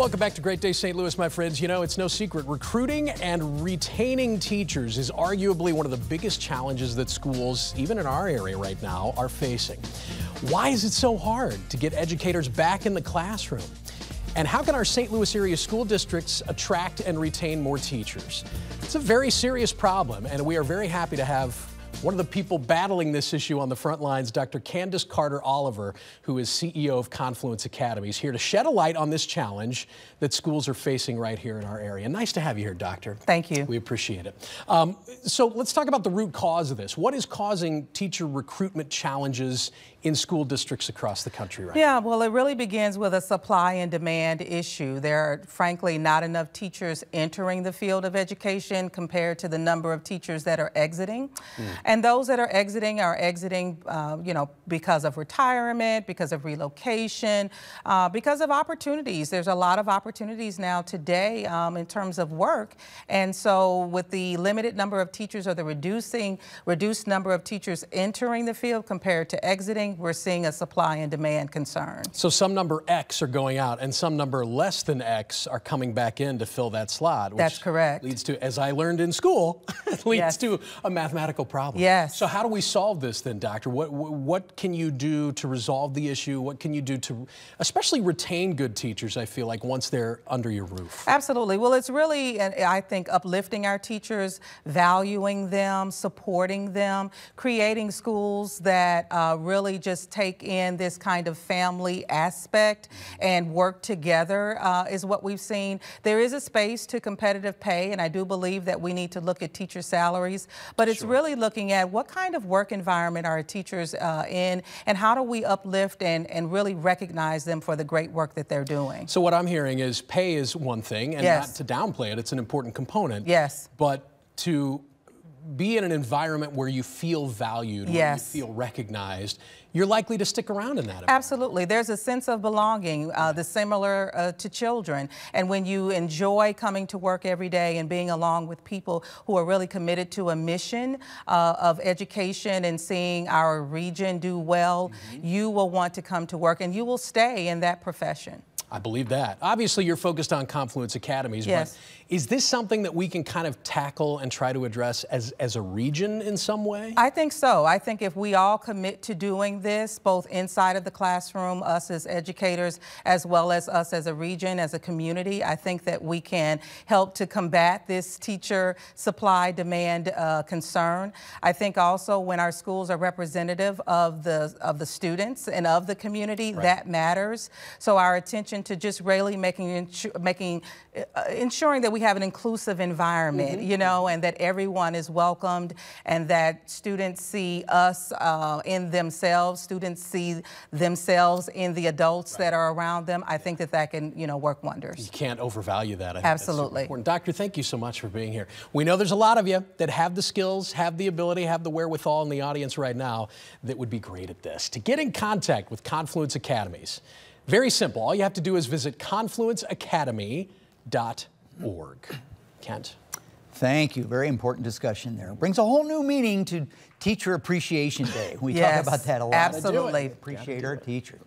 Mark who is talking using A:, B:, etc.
A: Welcome back to Great Day St. Louis, my friends. You know, it's no secret, recruiting and retaining teachers is arguably one of the biggest challenges that schools, even in our area right now, are facing. Why is it so hard to get educators back in the classroom? And how can our St. Louis area school districts attract and retain more teachers? It's a very serious problem, and we are very happy to have one of the people battling this issue on the front lines, Dr. Candice Carter, who is CEO of Confluence Academies, here to shed a light on this challenge that schools are facing right here in our area. Nice to have you here, Doctor.
B: Thank you.
A: We appreciate it. So let's talk about the root cause of this. What is causing teacher recruitment challenges in school districts across the country right now?
B: Yeah, well, it really begins with a supply and demand issue. There are, frankly, not enough teachers entering the field of education compared to the number of teachers that are exiting. And those that are exiting, you know, because of retirement, because of relocation, because of opportunities. There's a lot of opportunities now today in terms of work. And so with the limited number of teachers or the reduced number of teachers entering the field compared to exiting, we're seeing a supply and demand concern.
A: So some number X are going out and some number less than X are coming back in to fill that slot. Which
B: That's correct.
A: Leads to, as I learned in school, leads to a mathematical problem.
B: Yes.
A: So how do we solve this then, Doctor? What can you do to resolve the issue? What can you do to especially retain good teachers, I feel like, once they're under your roof?
B: Absolutely. Well, it's really, I think, uplifting our teachers, valuing them, supporting them, creating schools that really just take in this kind of family aspect and work together is what we've seen. There is a space to competitive pay, and I do believe that we need to look at teacher salaries, but it's really looking at what kind of work environment are our teachers in, and how do we uplift and really recognize them for the great work that they're doing.
A: So what I'm hearing is pay is one thing, and not to downplay it, it's an important component.
B: Yes.
A: But to be in an environment where you feel valued, where you feel recognized, you're likely to stick around in that.
B: Absolutely. There's a sense of belonging, that's similar to children. And when you enjoy coming to work every day and being along with people who are really committed to a mission of education and seeing our region do well, you will want to come to work and you will stay in that profession.
A: I believe that. Obviously, you're focused on Confluence Academies, but is this something that we can kind of tackle and try to address as a region in some way?
B: I think so. I think if we all commit to doing this, both inside of the classroom, us as educators, as well as us as a region, as a community, I think that we can help to combat this teacher supply-demand concern. I think also when our schools are representative of the students and of the community, that matters. So our attention to just really ensuring that we have an inclusive environment, you know, and that everyone is welcomed, and that students see us in themselves, students see themselves in the adults that are around them. I think that can, you know, work wonders.
A: You can't overvalue that. I think
B: Absolutely.
A: That's important. Doctor, thank you so much for being here. We know there's a lot of you that have the skills, have the ability, have the wherewithal in the audience right now that would be great at this. To get in contact with Confluence Academies, very simple. All you have to do is visit confluenceacademy.org. Kent?
C: Thank you. Very important discussion there. It brings a whole new meaning to Teacher Appreciation Day. We talk about that a lot.
B: Absolutely.
C: Appreciate our teachers.